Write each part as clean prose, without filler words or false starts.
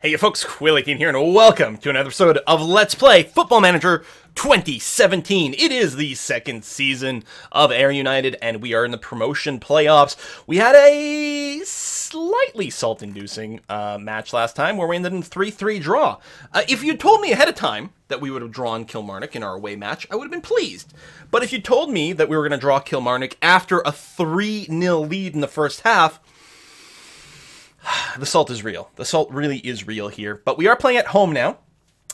Hey you folks, Quillican here, and welcome to another episode of Let's Play Football Manager 2017. It is the second season of Air United, and we are in the promotion playoffs. We had a slightly salt-inducing match last time, where we ended in a 3-3 draw. If you told me ahead of time that we would have drawn Kilmarnock in our away match, I would have been pleased. But if you told me that we were going to draw Kilmarnock after a 3-0 lead in the first half, the salt is real. The salt really is real here. But we are playing at home now,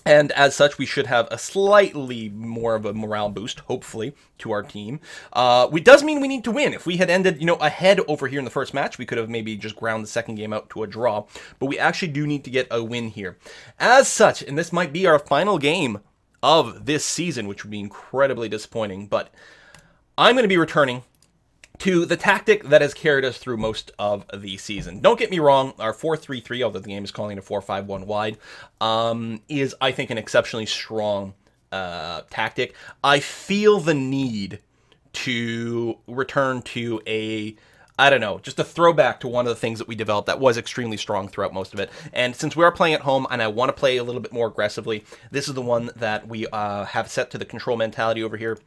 and as such, we should have a slightly more of a morale boost, hopefully, to our team. It does mean we need to win. If we had ended, ahead over here in the first match, we could have maybe just ground the second game out to a draw. But we actually do need to get a win here. As such, and this might be our final game of this season, which would be incredibly disappointing, but I'm going to be returning to the tactic that has carried us through most of the season. Don't get me wrong, our 4-3-3, although the game is calling it a 4-5-1 wide, is, I think, an exceptionally strong tactic. I feel the need to return to just a throwback to one of the things that we developed that was extremely strong throughout most of it. And since we are playing at home and I want to play a little bit more aggressively, this is the one that we have set to the control mentality over here.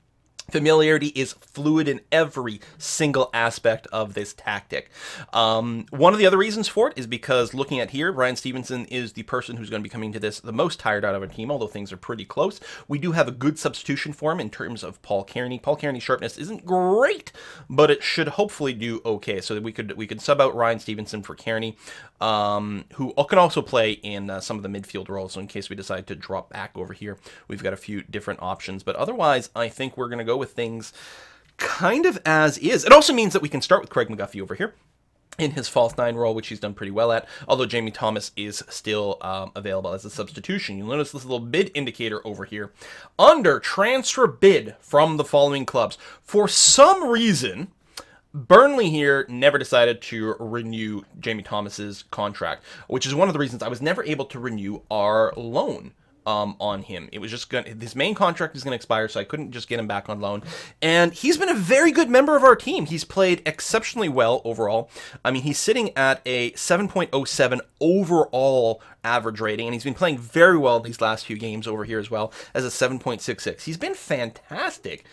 Familiarity is fluid in every single aspect of this tactic. One of the other reasons for it is because looking at here, Ryan Stevenson is the person who's going to be coming to this the most tired out of our team, although things are pretty close. We do have a good substitution for him in terms of Paul Kearney. Paul Kearney's sharpness isn't great, but it should hopefully do okay. So that we could sub out Ryan Stevenson for Kearney, who can also play in some of the midfield roles. So in case we decide to drop back over here, we've got a few different options. But otherwise, I think we're going to go with things kind of as is. It also means that we can start with Craig McGuffey over here in his false nine role, which he's done pretty well at, although Jamie Thomas is still available as a substitution. You'll notice this little bid indicator over here. Under transfer bid from the following clubs, for some reason, Burnley here never decided to renew Jamie Thomas's contract, which is one of the reasons I was never able to renew our loan on him. It was just his main contract is going to expire, so I couldn't just get him back on loan. And he's been a very good member of our team. He's played exceptionally well overall. I mean, he's sitting at a 7.07 overall average rating, and he's been playing very well these last few games over here as well as a 7.66. He's been fantastic.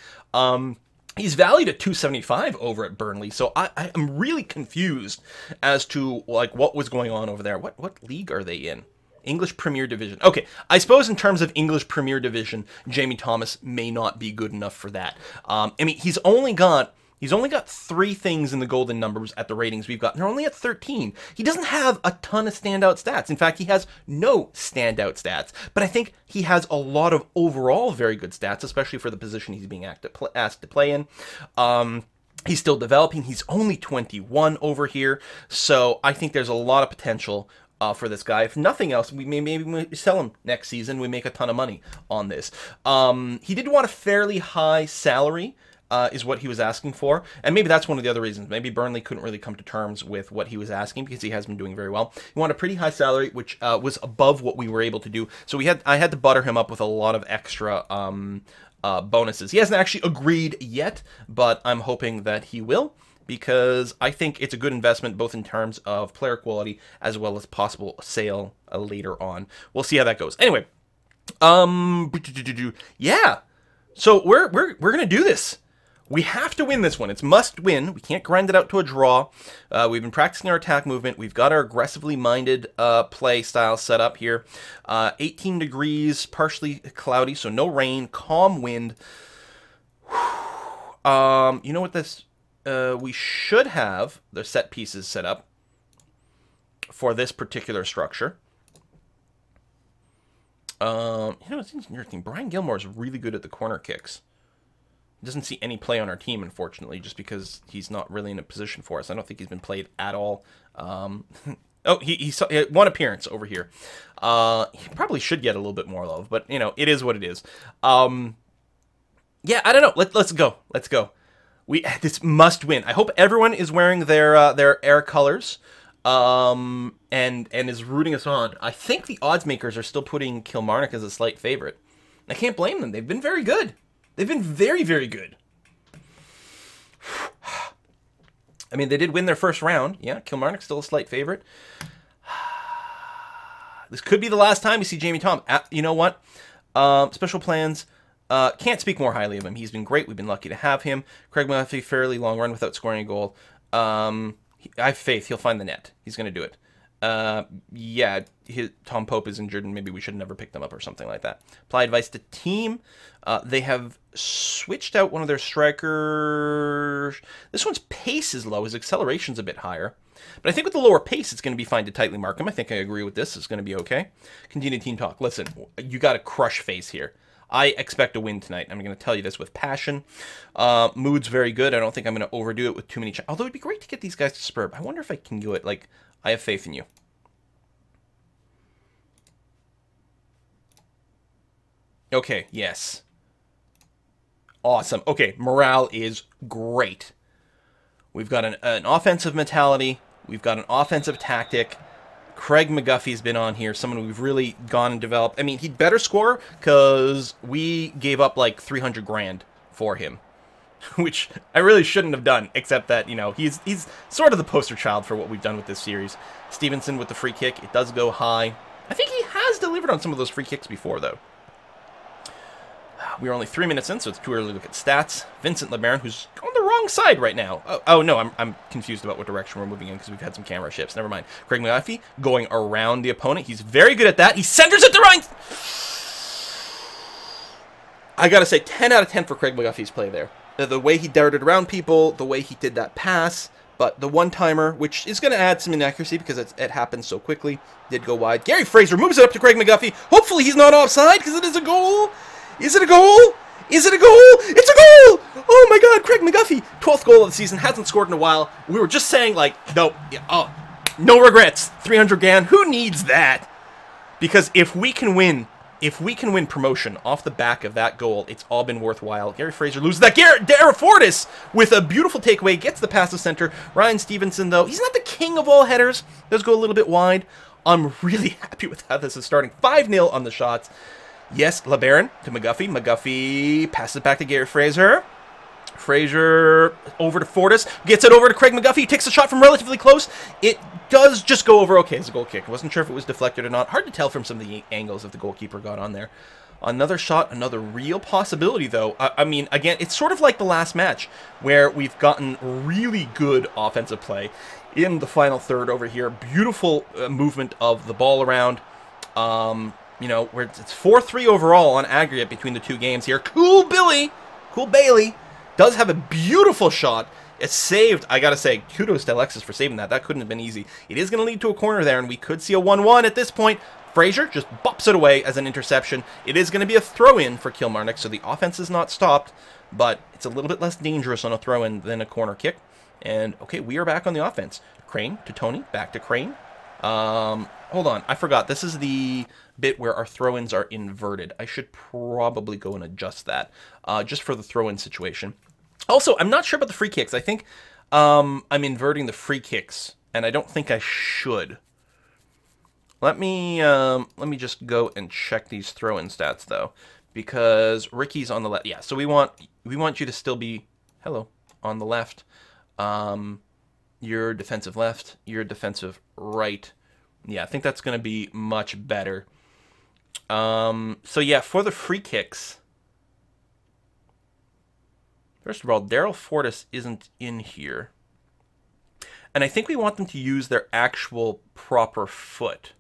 He's valued at 275 over at Burnley, so I am really confused as to what was going on over there. What league are they in? English Premier Division. Okay, I suppose in terms of English Premier Division, Jamie Thomas may not be good enough for that. I mean, he's only got 3 things in the golden numbers at the ratings we've got. They're only at 13. He doesn't have a ton of standout stats. In fact, he has no standout stats. But I think he has a lot of overall very good stats, especially for the position he's being asked to play in. He's still developing. He's only 21 over here. So I think there's a lot of potential for this guy. If nothing else, maybe we sell him next season. We make a ton of money on this. He did want a fairly high salary, is what he was asking for, and maybe that's one of the other reasons. Maybe Burnley couldn't really come to terms with what he was asking because he has been doing very well. He wanted a pretty high salary, which was above what we were able to do. So I had to butter him up with a lot of extra bonuses. He hasn't actually agreed yet, but I'm hoping that he will, because I think it's a good investment both in terms of player quality as well as possible sale later on. We'll see how that goes. Anyway, yeah. So we're gonna do this. We have to win this one. It's must win. We can't grind it out to a draw. We've been practicing our attack movement. We've got our aggressively minded play style set up here. 18 degrees, partially cloudy, so no rain, calm wind. You know what this? We should have the set pieces set up for this particular structure. It's interesting. Brian Gilmore is really good at the corner kicks. He doesn't see any play on our team, unfortunately, just because he's not really in a position for us. I don't think he's been played at all. He saw one appearance over here. He probably should get a little bit more love, but, it is what it is. Yeah, I don't know. Let's go. Let's go. This must win. I hope everyone is wearing their Air colors, and is rooting us on. I think the odds makers are still putting Kilmarnock as a slight favorite. I can't blame them. They've been very good. They've been very, very good. I mean, they did win their first round. Yeah, Kilmarnock's still a slight favorite. This could be the last time we see Jamie Tom. You know what? Special plans. Can't speak more highly of him. He's been great. We've been lucky to have him. Craig McGuffey, fairly long run without scoring a goal. I have faith he'll find the net. He's going to do it. Yeah, Tom Pope is injured, and maybe we should have never picked them up or something like that. Apply advice to team. They have switched out one of their strikers. This one's pace is low. His acceleration's a bit higher. But I think with the lower pace, it's going to be fine to tightly mark him. I think I agree with this. It's going to be okay. Continue team talk. Listen, you got to crush face here. I expect a win tonight. I'm going to tell you this with passion. Mood's very good. I don't think I'm going to overdo it with too many... Although it'd be great to get these guys to spur. I wonder if I can do it. Like, I have faith in you. Okay, yes. Awesome. Okay, morale is great. We've got an offensive mentality. We've got an offensive tactic. Craig McGuffey's been on here, someone we've really gone and developed. I mean, he'd better score because we gave up like 300 grand for him, which I really shouldn't have done, except that, you know, he's sort of the poster child for what we've done with this series. Stevenson with the free kick. It does go high. I think he has delivered on some of those free kicks before, though. We are only 3 minutes in, so it's too early to look at stats. Vincent LeBaron, who's on the wrong side right now. Oh no, I'm confused about what direction we're moving in because we've had some camera shifts. Never mind. Craig McGuffey going around the opponent. He's very good at that. He centers it to right. I gotta say, 10 out of 10 for Craig McGuffey's play there. The way he darted around people, the way he did that pass, but the one-timer, which is going to add some inaccuracy because it happened so quickly, did go wide. Gary Fraser moves it up to Craig McGuffey. Hopefully he's not offside because it is a goal. Is it a goal? Is it a goal? It's a goal! Oh my god, Craig McGuffey, 12th goal of the season, hasn't scored in a while. We were just saying, like, no, no regrets. 300 grand, who needs that? Because if we can win promotion off the back of that goal, it's all been worthwhile. Gary Fraser loses that. Dara Fortis with a beautiful takeaway, gets the pass to center. Ryan Stevenson, though, he's not the king of all headers. Does go a little bit wide. I'm really happy with how this is starting. 5-0 on the shots. Yes, LeBaron to McGuffey. McGuffey passes back to Gary Fraser. Fraser over to Fortis. Gets it over to Craig McGuffey. He takes a shot from relatively close. It does just go over okay as a goal kick. I wasn't sure if it was deflected or not. Hard to tell from some of the angles that the goalkeeper got on there. Another shot, another real possibility, though. I mean, again, it's sort of like the last match where we've gotten really good offensive play in the final third over here. Beautiful movement of the ball around. You know, where it's 4-3 overall on aggregate between the two games here. Cool Bailey does have a beautiful shot. It's saved. I gotta say, kudos to Alexis for saving that. That couldn't have been easy. It is going to lead to a corner there, and we could see a 1-1 at this point. Fraser just bops it away as an interception. It is going to be a throw-in for Kilmarnock, so the offense is not stopped, but it's a little bit less dangerous on a throw-in than a corner kick. And, okay, we are back on the offense. Crane to Tony, back to Crane. Hold on, I forgot. This is the bit where our throw-ins are inverted. I should probably go and adjust that, just for the throw-in situation. Also, I'm not sure about the free kicks. I think I'm inverting the free kicks, and I don't think I should. Let me just go and check these throw-in stats though, because Ricky's on the left. Yeah, so we want you to still be on the left. You're defensive left. You're defensive right. Yeah, I think that's going to be much better. So yeah, for the free kicks, first of all, Daryl Fortis isn't in here. And I think we want them to use their actual proper foot.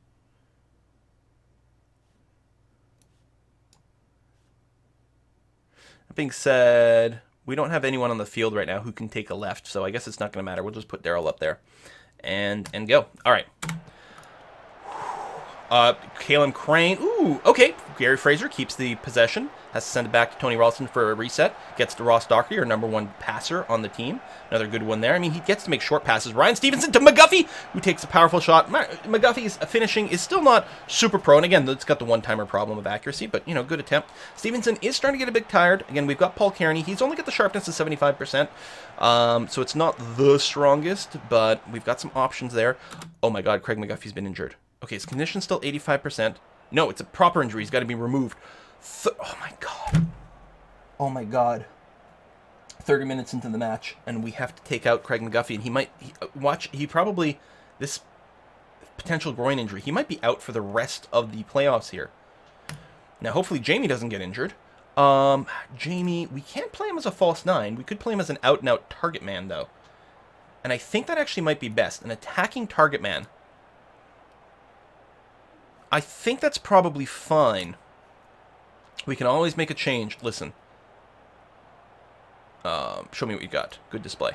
That being said, we don't have anyone on the field right now who can take a left, so I guess it's not going to matter. We'll just put Daryl up there and go. All right. Kalen Crane. Ooh, okay. Gary Fraser keeps the possession. Has to send it back to Tony Ralston for a reset. Gets to Ross Doherty, our #1 passer on the team. Another good one there. I mean, he gets to make short passes. Ryan Stevenson to McGuffey, who takes a powerful shot. McGuffey's finishing is still not super pro. And again, it's got the one-timer problem of accuracy, but, you know, good attempt. Stevenson is starting to get a bit tired. Again, we've got Paul Kearney. He's only got the sharpness of 75%. So it's not the strongest, but we've got some options there. Oh my God, Craig McGuffey's been injured. Okay, his condition's still 85%. No, it's a proper injury. He's got to be removed. Oh my God. Oh my God. 30 minutes into the match, and we have to take out Craig McGuffey, and he probably, this potential groin injury. He might be out for the rest of the playoffs here. Now, hopefully Jamie doesn't get injured. Jamie, we can't play him as a false 9. We could play him as an out-and-out target man, though. And I think that actually might be best. An attacking target man. I think that's probably fine. We can always make a change. Listen. Show me what you got. Good display.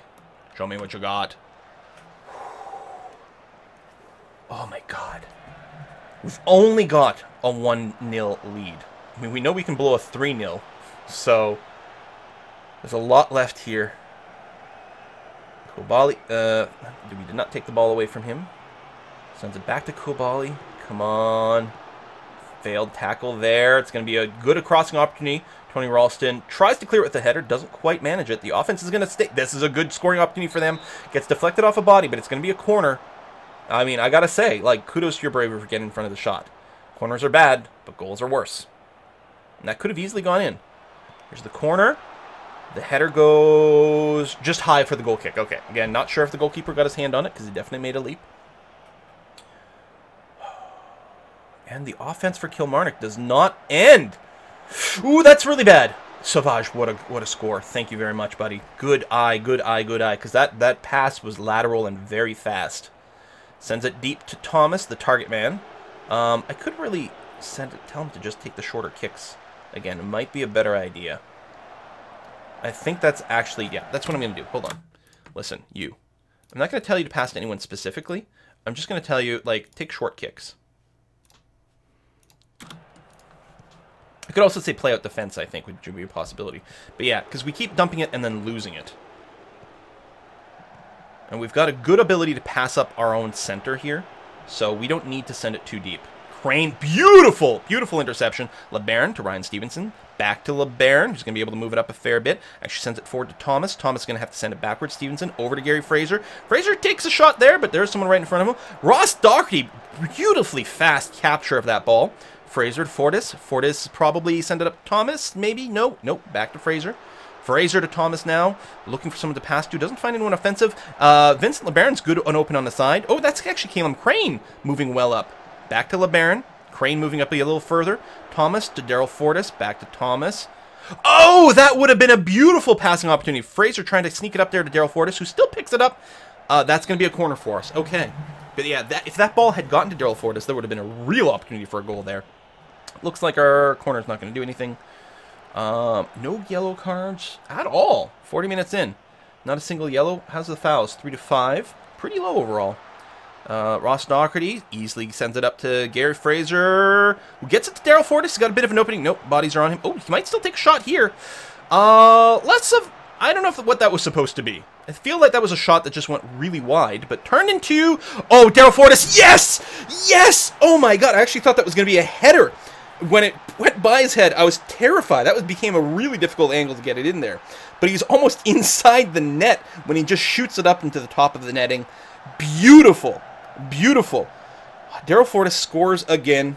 Show me what you got. Oh my god. We've only got a 1-0 lead. I mean, we know we can blow a 3-0. So, there's a lot left here. Koulibaly, we did not take the ball away from him. Sends it back to Koulibaly. Come on. Failed tackle there. It's going to be a good crossing opportunity. Tony Ralston tries to clear it with the header. Doesn't quite manage it. The offense is going to stay. This is a good scoring opportunity for them. Gets deflected off a body, but it's going to be a corner. I mean, I got to say, like, kudos to your bravery for getting in front of the shot. Corners are bad, but goals are worse. And that could have easily gone in. Here's the corner. The header goes just high for the goal kick. Okay, again, not sure if the goalkeeper got his hand on it because he definitely made a leap. And the offense for Kilmarnock does not end. Ooh, that's really bad. Sauvage, what a score. Thank you very much, buddy. Good eye, good eye, good eye. Because that pass was lateral and very fast. Sends it deep to Thomas, the target man. I could really tell him to just take the shorter kicks. Again, it might be a better idea. I think that's actually, yeah, that's what I'm going to do. Hold on. Listen, you. I'm not going to tell you to pass to anyone specifically. I'm just going to tell you, like, take short kicks. I could also say play out defense, I think, would be a possibility. But yeah, because we keep dumping it and then losing it. And we've got a good ability to pass up our own center here. So we don't need to send it too deep. Crane, beautiful, beautiful interception. LeBaron to Ryan Stevenson. Back to LeBaron, who's going to be able to move it up a fair bit. Actually sends it forward to Thomas. Thomas is going to have to send it backwards. Stevenson over to Gary Fraser. Fraser takes a shot there, but there's someone right in front of him. Ross Doherty, beautifully fast capture of that ball. Fraser to Fortis. Fortis probably send it up to Thomas, maybe? No, nope, back to Fraser. Fraser to Thomas now, looking for someone to pass to. Doesn't find anyone offensive. Vincent LeBaron's good and open on the side. Oh, that's actually Caleb Crane moving well up. Back to LeBaron. Crane moving up a little further. Thomas to Daryl Fortis. Back to Thomas. Oh, that would have been a beautiful passing opportunity. Fraser trying to sneak it up there to Daryl Fortis, who still picks it up. That's going to be a corner for us. Okay. But yeah, if that ball had gotten to Daryl Fortis, there would have been a real opportunity for a goal there. Looks like our corner's not going to do anything. No yellow cards at all. 40 minutes in. Not a single yellow. How's the fouls? 3-5. Pretty low overall. Ross Doherty easily sends it up to Gary Fraser, who gets it to Daryl Fortis. He's got a bit of an opening. Nope, bodies are on him. Oh, he might still take a shot here. Less of... I don't know what that was supposed to be. I feel like that was a shot that just went really wide, but turned into... Oh, Daryl Fortis. Yes! Yes! Oh my god, I actually thought that was going to be a header. When it went by his head, I was terrified. That became a really difficult angle to get it in there. But he's almost inside the net when he just shoots it up into the top of the netting. Beautiful. Beautiful. Daryl Fortis scores again.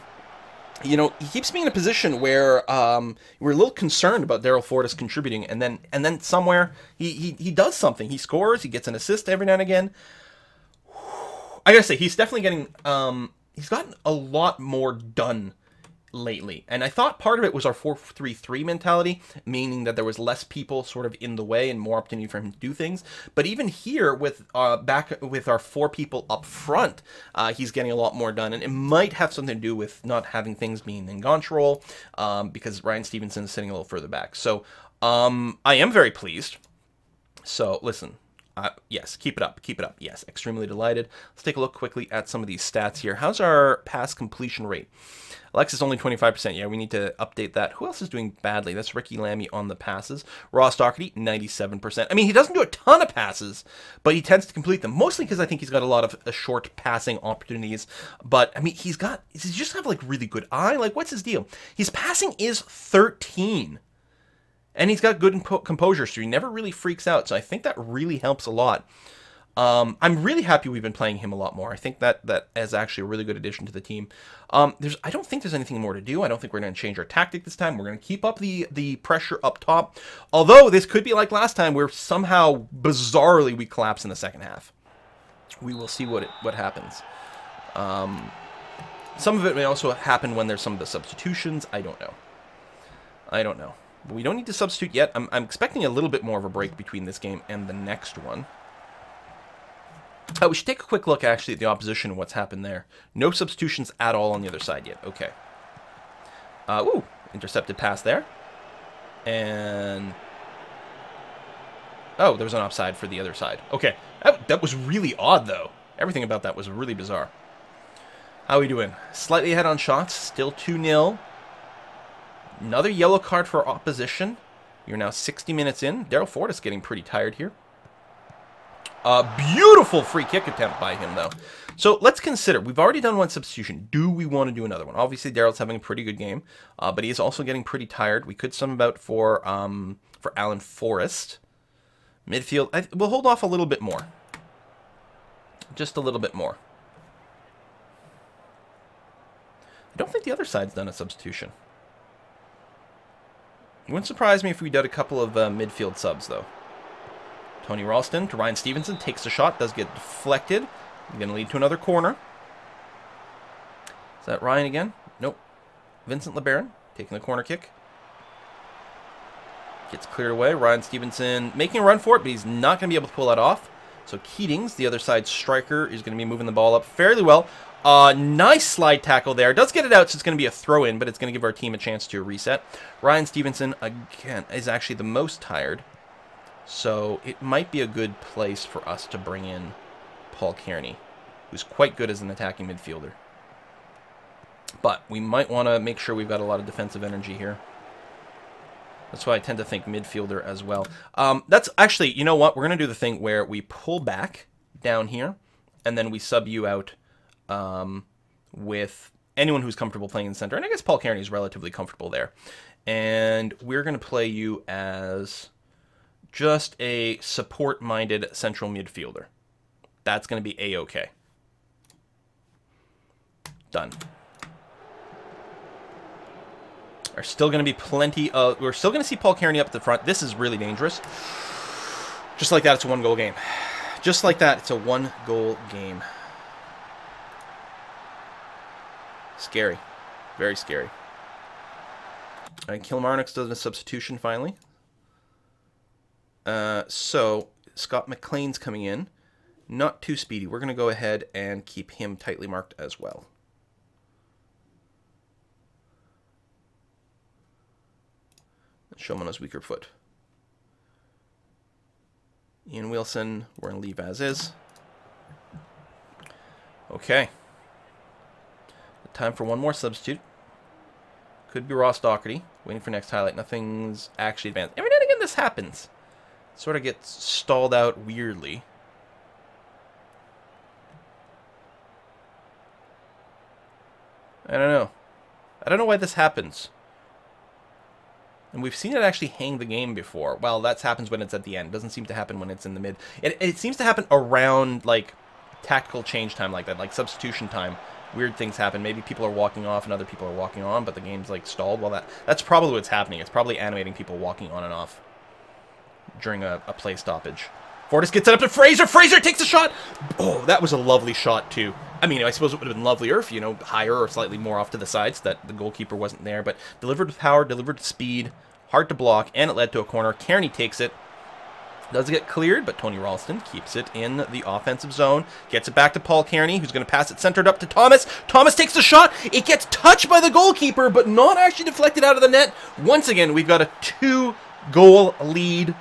You know, he keeps me in a position where we're a little concerned about Daryl Fortis contributing, and then somewhere he does something. He scores. He gets an assist every now and again. I gotta say, he's definitely getting. He's gotten a lot more done lately, and I thought part of it was our 4-3-3 mentality, meaning that there was less people sort of in the way and more opportunity for him to do things. But even here with back with our 4 people up front, he's getting a lot more done, and it might have something to do with not having things being in control, because Ryan Stevenson is sitting a little further back. So I am very pleased. So listen, yes, keep it up, keep it up. Yes, extremely delighted. Let's take a look quickly at some of these stats here. How's our pass completion rate? Alexis only 25%. Yeah, we need to update that. Who else is doing badly? That's Ricky Lammy on the passes. Ross Doherty, 97%. I mean, he doesn't do a ton of passes, but he tends to complete them. Mostly because I think he's got a lot of short passing opportunities. But, I mean, he just have, like, really good eye. Like, what's his deal? His passing is 13. And he's got good composure, so he never really freaks out. So I think that really helps a lot. I'm really happy we've been playing him a lot more. I think that is actually a really good addition to the team. I don't think there's anything more to do. I don't think we're going to change our tactic this time. We're going to keep up the pressure up top. Although this could be like last time, where somehow, bizarrely, we collapse in the second half. We will see what happens. Some of it may also happen when there's some of the substitutions. I don't know. I don't know. But we don't need to substitute yet. I'm expecting a little bit more of a break between this game and the next one. We should take a quick look, actually, at the opposition and what's happened there. No substitutions at all on the other side yet. Okay. Ooh, intercepted pass there. And... oh, there was an offside for the other side. Okay. That was really odd, though. Everything about that was really bizarre. How are we doing? Slightly ahead on shots. Still 2-0. Another yellow card for opposition. You're now 60 minutes in. Daryl Ford is getting pretty tired here. Beautiful free kick attempt by him, though. So let's consider. We've already done one substitution. Do we want to do another one? Obviously, Daryl's having a pretty good game, but he is also getting pretty tired. We could sum about for Alan Forrest. Midfield, we'll hold off a little bit more. Just a little bit more. I don't think the other side's done a substitution. It wouldn't surprise me if we did a couple of midfield subs, though. Tony Ralston to Ryan Stevenson, takes the shot, does get deflected. Going to lead to another corner. Is that Ryan again? Nope. Vincent LeBaron taking the corner kick. Gets cleared away. Ryan Stevenson making a run for it, but he's not going to be able to pull that off. So Keatings, the other side striker, is going to be moving the ball up fairly well. Nice slide tackle there. Does get it out, so it's going to be a throw-in, but it's going to give our team a chance to reset. Ryan Stevenson, again, is actually the most tired. So it might be a good place for us to bring in Paul Kearney, who's quite good as an attacking midfielder. But we might want to make sure we've got a lot of defensive energy here. That's why I tend to think midfielder as well. That's actually, you know what? We're going to do the thing where we pull back down here, and then we sub you out with anyone who's comfortable playing in the center. And I guess Paul Kearney is relatively comfortable there. And we're going to play you as just a support-minded central midfielder. That's going to be A-okay. Done. There's still going to be plenty of... we're still going to see Paul Kearney up at the front. This is really dangerous. Just like that, it's a one-goal game. Just like that, it's a one-goal game. Scary. Very scary. All right, Kilmarnock's does a substitution finally. So, Scott McLean's coming in. Not too speedy. We're going to go ahead and keep him tightly marked as well. Show him on his weaker foot. Ian Wilson, we're going to leave as is. Okay. Time for one more substitute. Could be Ross Doherty. Waiting for next highlight. Nothing's actually advanced. Every now and again this happens. It sort of gets stalled out weirdly. I don't know. I don't know why this happens. And we've seen it actually hang the game before. Well, that happens when it's at the end. It doesn't seem to happen when it's in the mid. It seems to happen around, like, tactical change time like that, like substitution time. Weird things happen. Maybe people are walking off and other people are walking on, but the game's, like, stalled. Well, that's probably what's happening. It's probably animating people walking on and off during a play stoppage. Fortis gets it up to Fraser. Fraser takes a shot. Oh, that was a lovely shot, too. I mean, I suppose it would have been lovelier if, you know, higher or slightly more off to the sides, that the goalkeeper wasn't there. But delivered with power, delivered with speed, hard to block, and it led to a corner. Kearney takes it. Does get cleared, but Tony Ralston keeps it in the offensive zone. Gets it back to Paul Kearney, who's going to pass it centered up to Thomas. Thomas takes the shot. It gets touched by the goalkeeper, but not actually deflected out of the net. Once again, we've got a 2-goal lead.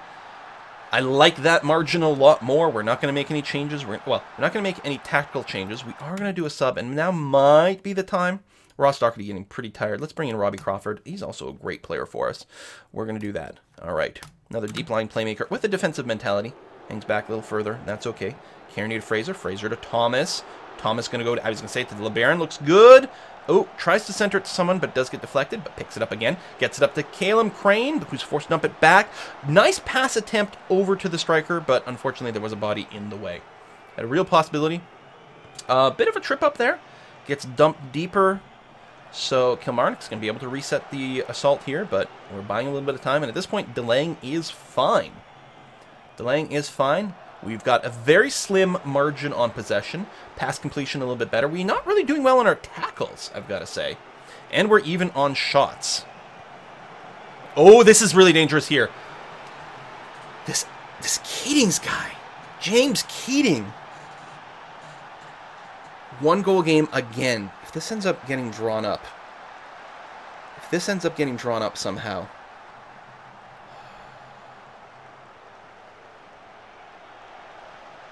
I like that margin a lot more. We're not going to make any changes. We're not going to make any tactical changes. We are going to do a sub, and now might be the time. Ross Doherty getting pretty tired. Let's bring in Robbie Crawford. He's also a great player for us. We're going to do that. All right. Another deep line playmaker with a defensive mentality. Hangs back a little further. That's okay. Kearney to Fraser. Fraser to Thomas. Thomas going to go to, I was going to say, to the LeBaron. Looks good. Oh, tries to center it to someone, but does get deflected, but picks it up again. Gets it up to Caleb Crane, who's forced to dump it back. Nice pass attempt over to the striker, but unfortunately there was a body in the way. Had a real possibility. A bit of a trip up there. Gets dumped deeper. So Kilmarnock's going to be able to reset the assault here, but we're buying a little bit of time. And at this point, delaying is fine. Delaying is fine. We've got a very slim margin on possession. Pass completion a little bit better. We're not really doing well on our tackles, I've got to say. And we're even on shots. Oh, this is really dangerous here. This Keating's guy. James Keating. 1-goal game again. If this ends up getting drawn up. If this ends up getting drawn up somehow.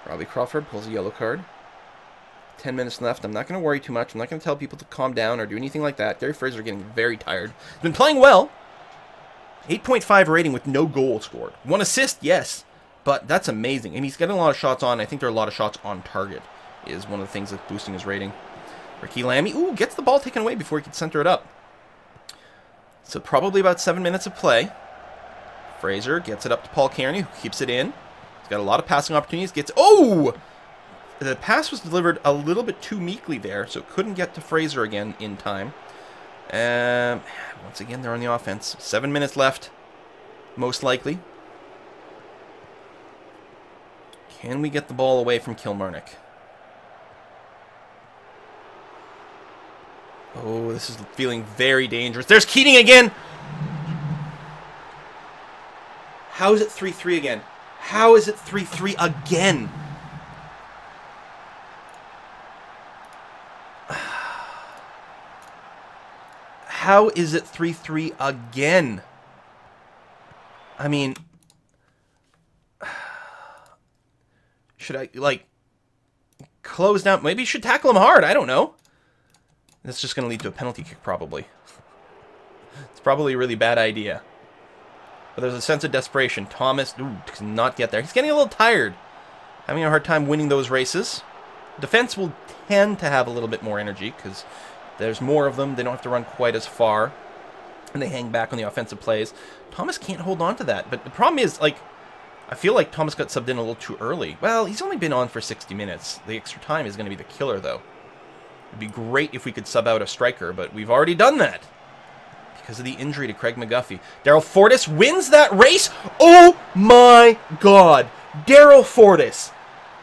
Robbie Crawford pulls a yellow card. 10 minutes left. I'm not going to worry too much. I'm not going to tell people to calm down or do anything like that. Gary Fraser getting very tired. He's been playing well. 8.5 rating with no goal scored. 1 assist, yes. But that's amazing. And he's getting a lot of shots on. I think there are a lot of shots on target is one of the things that's boosting his rating. Ricky Lamy, ooh, gets the ball taken away before he can center it up. So probably about 7 minutes of play. Fraser gets it up to Paul Kearney, who keeps it in. He's got a lot of passing opportunities. Gets, oh! The pass was delivered a little bit too meekly there, so it couldn't get to Fraser again in time. Once again, they're on the offense. 7 minutes left, most likely. Can we get the ball away from Kilmarnock? Oh, this is feeling very dangerous. There's Keating again! How is it 3-3 again? How is it 3-3 again? How is it 3-3 again? I mean, should I, like, close down? Maybe you should tackle him hard. I don't know. That's just going to lead to a penalty kick, probably. It's probably a really bad idea. But there's a sense of desperation. Thomas, ooh, does not get there. He's getting a little tired. Having a hard time winning those races. Defense will tend to have a little bit more energy because there's more of them. They don't have to run quite as far. And they hang back on the offensive plays. Thomas can't hold on to that. But the problem is, like, I feel like Thomas got subbed in a little too early. Well, he's only been on for 60 minutes. The extra time is going to be the killer, though. It'd be great if we could sub out a striker, but we've already done that. Because of the injury to Craig McGuffey. Daryl Fortis wins that race. Oh my God. Daryl Fortis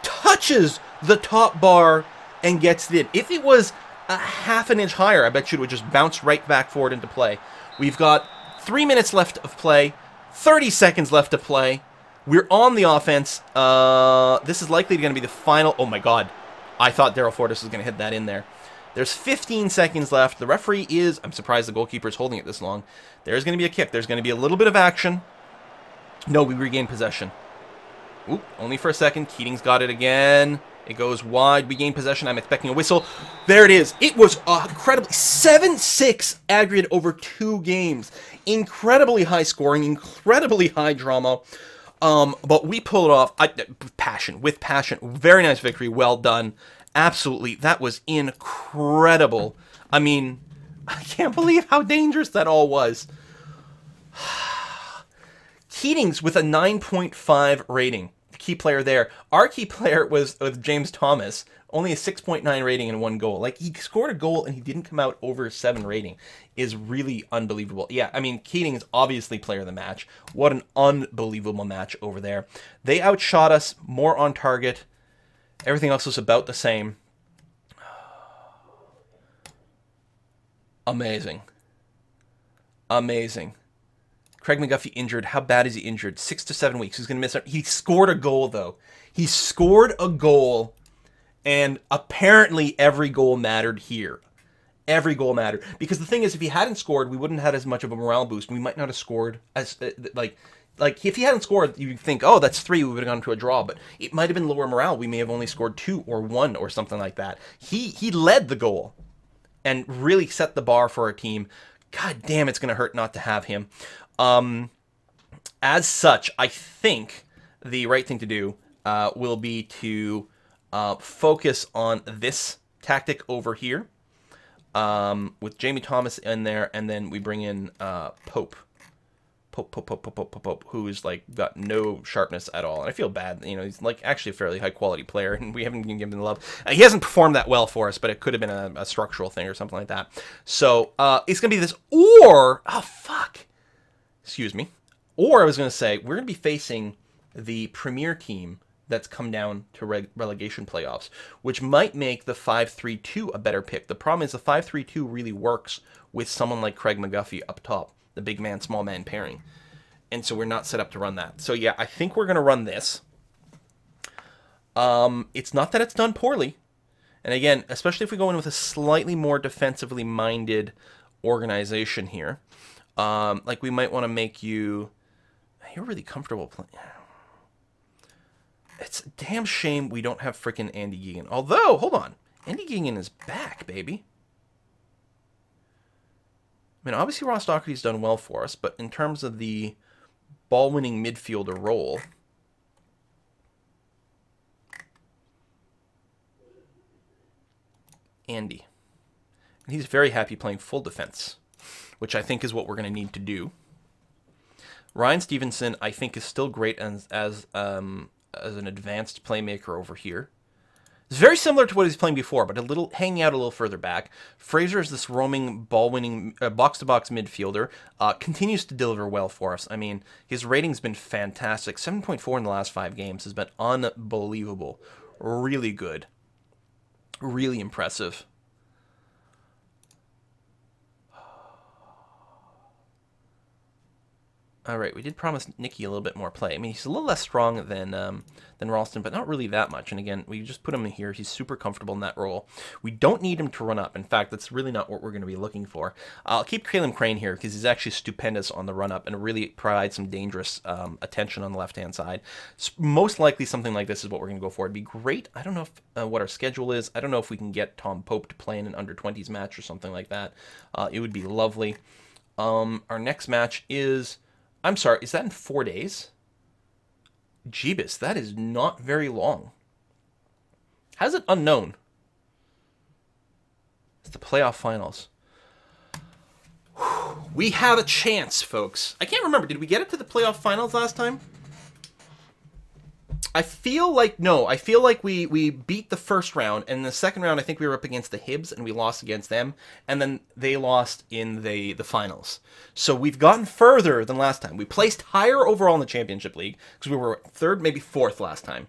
touches the top bar and gets it. If it was a half an inch higher, I bet you it would just bounce right back forward into play. We've got 3 minutes left of play. 30 seconds left to play. We're on the offense. This is likely going to be the final. Oh my God. I thought Daryl Fortis was going to hit that in there. There's 15 seconds left. The referee is... I'm surprised the goalkeeper is holding it this long. There's going to be a kick. There's going to be a little bit of action. No, we regain possession. Oop, only for a second. Keating's got it again. It goes wide. We gain possession. I'm expecting a whistle. There it is. It was incredibly... 7-6 aggregate over 2 games. Incredibly high scoring. Incredibly high drama. But we pull it off. With passion. Very nice victory. Well done. Absolutely. That was incredible. I mean, I can't believe how dangerous that all was. Keating's with a 9.5 rating. The key player there. Our key player was with James Thomas. Only a 6.9 rating and 1 goal. Like, he scored a goal and he didn't come out over 7 rating. Is really unbelievable. Yeah, I mean, Keating is obviously player of the match. What an unbelievable match over there. They outshot us, more on target. Everything else was about the same. Amazing. Amazing. Craig McGuffey injured. How bad is he injured? 6 to 7 weeks. He's going to miss it. He scored a goal, though. He scored a goal, and apparently every goal mattered here. Every goal mattered. Because the thing is, if he hadn't scored, we wouldn't have had as much of a morale boost. We might not have scored as, like, if he hadn't scored, you'd think, oh, that's 3, we would have gone to a draw. But it might have been lower morale. We may have only scored 2 or 1 or something like that. He led the goal and really set the bar for our team. God damn, it's going to hurt not to have him. As such, I think the right thing to do will be to focus on this tactic over here with Jamie Thomas in there, and then we bring in Pope, who's like got no sharpness at all. And I feel bad, you know, he's like actually a fairly high quality player, and we haven't been given the love. He hasn't performed that well for us, but it could have been a structural thing or something like that. So it's gonna be this, or oh fuck, excuse me, or I was gonna say we're gonna be facing the premier team that's come down to relegation playoffs, which might make the 5-3-2 a better pick. The problem is the 5-3-2 really works with someone like Craig McGuffey up top, the big man, small man pairing. And so we're not set up to run that. So yeah, I think we're going to run this. It's not that it's done poorly. And again, especially if we go in with a slightly more defensively minded organization here, like we might want to make you... You're really comfortable playing. It's a damn shame we don't have frickin' Andy Geegan. Although, hold on. Andy Geegan is back, baby. I mean, obviously Ross Doherty's done well for us, but in terms of the ball-winning midfielder role... Andy. And he's very happy playing full defense, which I think is what we're going to need to do. Ryan Stevenson, I think, is still great as an advanced playmaker over here. It's very similar to what he's playing before, but hanging out a little further back. Fraser is this roaming, ball-winning, box-to-box midfielder. Continues to deliver well for us. I mean, his rating's been fantastic. 7.4 in the last 5 games has been unbelievable. Really good. Really impressive. All right, we did promise Nicky a little bit more play. I mean, he's a little less strong than Ralston, but not really that much. And again, we just put him in here. He's super comfortable in that role. We don't need him to run up. In fact, that's really not what we're going to be looking for. I'll keep Caleb Crane here because he's actually stupendous on the run-up and really provides some dangerous attention on the left-hand side. Most likely something like this is what we're going to go for. It'd be great. I don't know what our schedule is. I don't know if we can get Tom Pope to play in an under-20s match or something like that. It would be lovely. Our next match is... I'm sorry, is that in 4 days? Jeebus, that is not very long. How's it unknown? It's the playoff finals. Whew. We have a chance, folks. I can't remember. Did we get it to the playoff finals last time? I feel like, no. I feel like we beat the first round, and in the second round, I think we were up against the Hibs, and we lost against them, and then they lost in the finals. So we've gotten further than last time. We placed higher overall in the Championship League, because we were third, maybe fourth last time.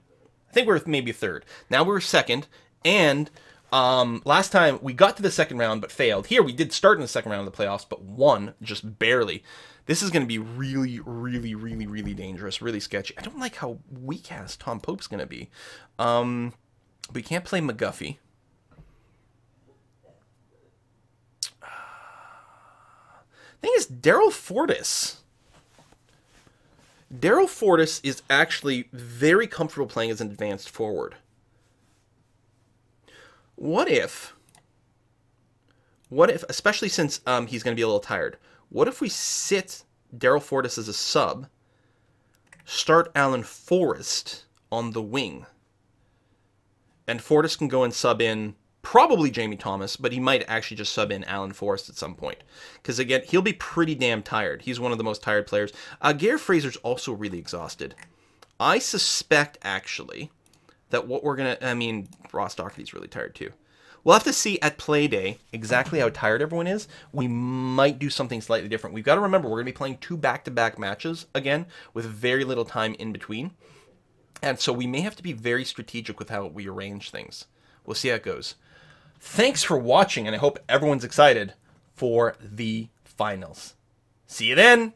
I think we were maybe third. Now we were second, and last time we got to the second round, but failed. Here, we did start in the second round of the playoffs, but won, just barely. This is going to be really, really, really, really dangerous, really sketchy. I don't like how weak-ass Tom Pope's going to be. We can't play McGuffey. Thing is, Daryl Fortis. Daryl Fortis is actually very comfortable playing as an advanced forward. What if, especially since he's going to be a little tired, what if we sit Daryl Fortis as a sub, start Alan Forrest on the wing, and Fortis can go and sub in probably Jamie Thomas, but he might actually just sub in Alan Forrest at some point. Because again, he'll be pretty damn tired. He's one of the most tired players. Gare Fraser's also really exhausted. I suspect, actually, that what we're going to... I mean, Ross Doherty's really tired too. We'll have to see at play day exactly how tired everyone is. We might do something slightly different. We've got to remember, we're going to be playing 2 back-to-back matches again with very little time in between. And so we may have to be very strategic with how we arrange things. We'll see how it goes. Thanks for watching, and I hope everyone's excited for the finals. See you then!